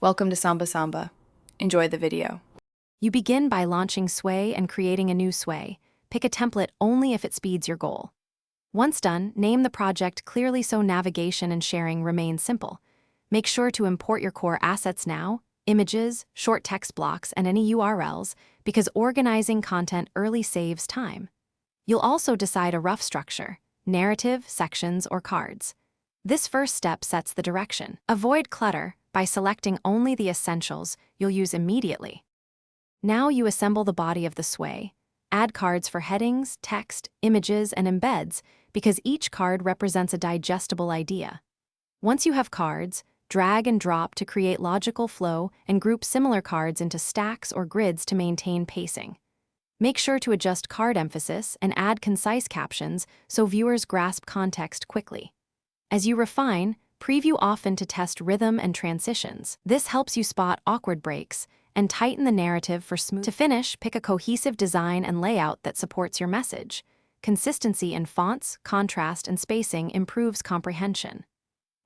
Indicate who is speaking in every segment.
Speaker 1: Welcome to Samba Samba. Enjoy the video.
Speaker 2: You begin by launching Sway and creating a new Sway. Pick a template only if it speeds your goal. Once done, name the project clearly so navigation and sharing remain simple. Make sure to import your core assets now, images, short text blocks, and any URLs, because organizing content early saves time. You'll also decide a rough structure: narrative, sections, or cards. This first step sets the direction. Avoid clutter by selecting only the essentials you'll use immediately. Now you assemble the body of the Sway. Add cards for headings, text, images, and embeds, because each card represents a digestible idea. Once you have cards, drag and drop to create logical flow and group similar cards into stacks or grids to maintain pacing. Make sure to adjust card emphasis and add concise captions so viewers grasp context quickly. As you refine, preview often to test rhythm and transitions. This helps you spot awkward breaks and tighten the narrative for smooth. To finish, pick a cohesive design and layout that supports your message. Consistency in fonts, contrast, and spacing improves comprehension.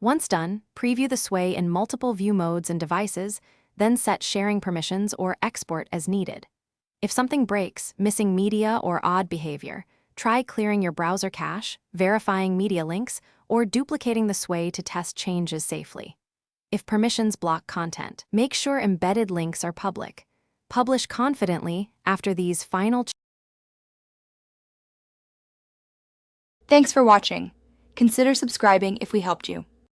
Speaker 2: Once done, preview the Sway in multiple view modes and devices, then set sharing permissions or export as needed. If something breaks, missing media or odd behavior, try clearing your browser cache, verifying media links, or duplicating the Sway to test changes safely. If permissions block content, make sure embedded links are public. Publish confidently after these final.
Speaker 1: Thanks for watching. Consider subscribing if we helped you.